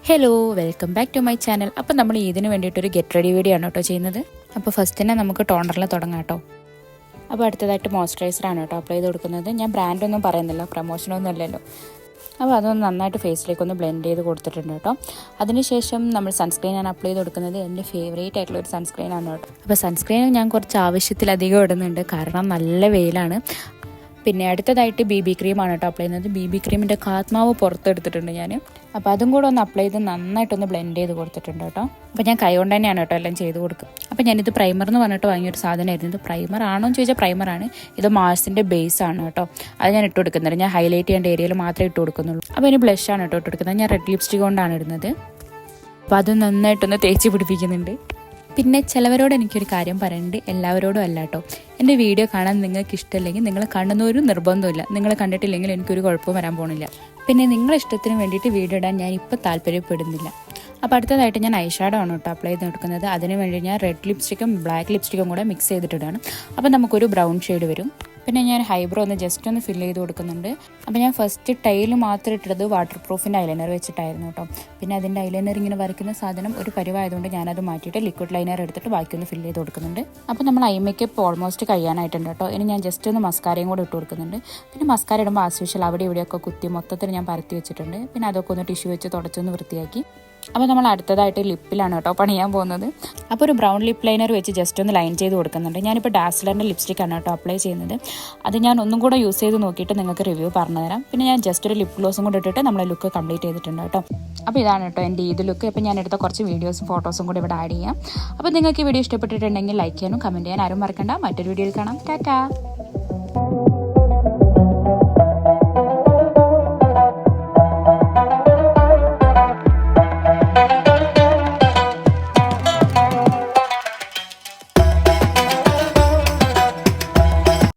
Hello welcome back to my channel. അപ്പോൾ നമ്മൾ ഇതിന് വേണ്ടിയിട്ടൊരു ഗെറ്റ് റെഡി വീഡിയോ ആണ് കേട്ടോ ചെയ്യുന്നത്. അപ്പോൾ ഫസ്റ്റ് തന്നെ നമുക്ക് ടോണറിൽ തുടങ്ങാം കേട്ടോ. അപ്പോൾ അടുത്തതായിട്ട് മോയ്സ്ചറൈസറാണ് കേട്ടോ അപ്ലൈ ചെയ്ത് കൊടുക്കുന്നത്. ഞാൻ ബ്രാൻഡൊന്നും പറയുന്നില്ല, പ്രൊമോഷനൊന്നും അല്ലല്ലോ. അപ്പോൾ അതൊന്ന് നന്നായിട്ട് ഫേസിലേക്ക് ഒന്ന് ബ്ലെൻഡ് ചെയ്ത് കൊടുത്തിട്ടുണ്ട് കേട്ടോ. അതിനുശേഷം നമ്മൾ സൺസ്ക്രീൻ ആണ് അപ്ലൈ ചെയ്ത് കൊടുക്കുന്നത്. എൻ്റെ ഫേവറേറ്റ് ആയിട്ടുള്ള ഒരു സൺസ്ക്രീൻ ആണ് കേട്ടോ. അപ്പോൾ സൺസ്ക്രീൻ ഞാൻ കുറച്ച് ആവശ്യത്തിലധികം ഇടുന്നുണ്ട്, കാരണം നല്ല വെയിലാണ്. പിന്നെ അടുത്തതായിട്ട് BB ക്രീമാണ് കേട്ടോ അപ്ലൈ ചെയ്യുന്നത്. BB ക്രീമിൻ്റെ കാത്മാവ് പുറത്തെടുത്തിട്ടുണ്ട് ഞാൻ. അപ്പോൾ അതും കൂടെ ഒന്ന് അപ്ലൈ ചെയ്ത് നന്നായിട്ടൊന്ന് ബ്ലെൻഡ് ചെയ്ത് കൊടുത്തിട്ടുണ്ട് കേട്ടോ. അപ്പോൾ ഞാൻ കൈ കൊണ്ട് തന്നെയാണ് കേട്ടോ എല്ലാം ചെയ്ത് കൊടുക്കുക. അപ്പോൾ ഞാനിത് പ്രൈമർ എന്ന് പറഞ്ഞിട്ട് വാങ്ങിയൊരു സാധനമായിരുന്നു. ഇത് പ്രൈമർ ആണോ എന്ന് ചോദിച്ചാൽ പ്രൈമറാണ്. ഇത് മാർസിൻ്റെ ബേസ് ആണ് കേട്ടോ. അത് ഞാൻ ഇട്ട് കൊടുക്കുന്നില്ല, ഞാൻ ഹൈലൈറ്റ് ചെയ്യേണ്ട ഏരിയയിൽ മാത്രമേ ഇട്ട് കൊടുക്കുന്നുള്ളൂ. അപ്പോൾ ഇനി ബ്ലഷാണ് കേട്ടോ ഇട്ട് കൊടുക്കുന്നത്. ഞാൻ റെഡ് ലിപ്സ്റ്റിക് കൊണ്ടാണ് ഇടുന്നത്. അപ്പോൾ അത് നന്നായിട്ടൊന്ന് തേച്ച് പിടിപ്പിക്കുന്നുണ്ട്. പിന്നെ ചിലവരോട് എനിക്കൊരു കാര്യം പറയുന്നുണ്ട്, എല്ലാവരോടും അല്ല കേട്ടോ. എൻ്റെ വീഡിയോ കാണാൻ നിങ്ങൾക്ക് ഇഷ്ടമില്ലെങ്കിൽ നിങ്ങൾ കാണുന്നൊരു നിർബന്ധമില്ല. നിങ്ങൾ കണ്ടിട്ടില്ലെങ്കിൽ എനിക്കൊരു കുഴപ്പവും വരാൻ പോകുന്നില്ല. പിന്നെ നിങ്ങളുടെ ഇഷ്ടത്തിന് വേണ്ടിയിട്ട് വീഡിയോ ഇടാൻ ഞാൻ ഇപ്പോൾ താല്പര്യപ്പെടുന്നില്ല. അപ്പോൾ അടുത്തതായിട്ട് ഞാൻ ഐ ഷാഡോ ആണ് കേട്ടോ അപ്ലൈ ചെയ്ത് കൊടുക്കുന്നത്. അതിന് വേണ്ടി ഞാൻ റെഡ് ലിപ്സ്റ്റിക്കും ബ്ലാക്ക് ലിപ്സ്റ്റിക്കും കൂടെ മിക്സ് ചെയ്തിട്ടിടാണ്. അപ്പോൾ നമുക്കൊരു ബ്രൗൺ ഷെയ്ഡ് വരും. പിന്നെ ഞാൻ ഹൈബ്രോ ഒന്ന് ജസ്റ്റ് ഒന്ന് ഫില്ല് ചെയ്ത് കൊടുക്കുന്നുണ്ട്. അപ്പോൾ ഞാൻ ഫസ്റ്റ് ടൈൽ മാത്രം ഇട്ടത് വാട്ടർ പ്രൂഫിൻ്റെ ഐലൈനർ വെച്ചിട്ടായിരുന്നു കേട്ടോ. പിന്നെ അതിൻ്റെ ഐലൈനർ ഇങ്ങനെ വരയ്ക്കുന്ന സാധനം ഒരു പരിവായതുകൊണ്ട് ഞാനത് മാറ്റിയിട്ട് ലിക്വിഡ് ലൈനർ എടുത്തിട്ട് ബാക്കി ഒന്ന് ഫില്ല് ചെയ്ത് കൊടുക്കുന്നുണ്ട്. അപ്പോൾ നമ്മൾ ഐ മേക്കപ്പ് ഓൾമോസ്റ്റ് കഴിയാനായിട്ടുണ്ട് കേട്ടോ. ഇനി ഞാൻ ജസ്റ്റ് ഒന്ന് മസ്കാരയും കൂടെ ഇട്ട് കൊടുക്കുന്നുണ്ട്. പിന്നെ മസ്കാര ഇടുമ്പോൾ ആസ് യൂഷ്വൽ അവിടെ ഇവിടെയൊക്കെ കുത്തി മൊത്തത്തിൽ ഞാൻ പരത്തി വെച്ചിട്ടുണ്ട്. പിന്നെ അതൊക്കെ ഒന്ന് ടിഷ്യൂ വെച്ച് തുടച്ചൊന്ന് വൃത്തിയാക്കി. അപ്പോൾ നമ്മൾ അടുത്തതായിട്ട് ലിപ്പിലാണ് കേട്ടോ പണിയാൻ പോകുന്നത്. അപ്പോൾ ഒരു ബ്രൗൺ ലിപ്പ് ലൈനർ വെച്ച് ജസ്റ്റ് ഒന്ന് ലൈൻ ചെയ്ത് കൊടുക്കുന്നുണ്ട്. ഞാനിപ്പോൾ ഡാസ്ലറിൻ്റെ ലിപ്സ്റ്റിക്കാണ് കേട്ടോ അപ്ലൈ ചെയ്യുന്നത്. അത് ഞാൻ ഒന്നും കൂടെ യൂസ് ചെയ്ത് നോക്കിയിട്ട് നിങ്ങൾക്ക് റിവ്യൂ പറഞ്ഞുതരാം. പിന്നെ ഞാൻ ജസ്റ്റ് ഒരു ലിപ്പ് ഗ്ലോസും കൂടെ ഇട്ടിട്ട് നമ്മളെ ലുക്ക് കംപ്ലീറ്റ് ചെയ്തിട്ടുണ്ട് കേട്ടോ. അപ്പോൾ ഇതാണ് കേട്ടോ എൻ്റെ ഇത് ലുക്ക്. അപ്പോൾ ഞാൻ എടുത്ത കുറച്ച് വീഡിയോസും ഫോട്ടോസും കൂടെ ഇവിടെ ആഡ് ചെയ്യാം. അപ്പോൾ നിങ്ങൾക്ക് ഈ വീഡിയോ ഇഷ്ടപ്പെട്ടിട്ടുണ്ടെങ്കിൽ ലൈക്ക് ചെയ്യാനും കമൻറ്റ് ചെയ്യാൻ ആരും മറക്കണ്ട. മറ്റൊരു വീഡിയോയിൽ കാണാം. ടാറ്റാ.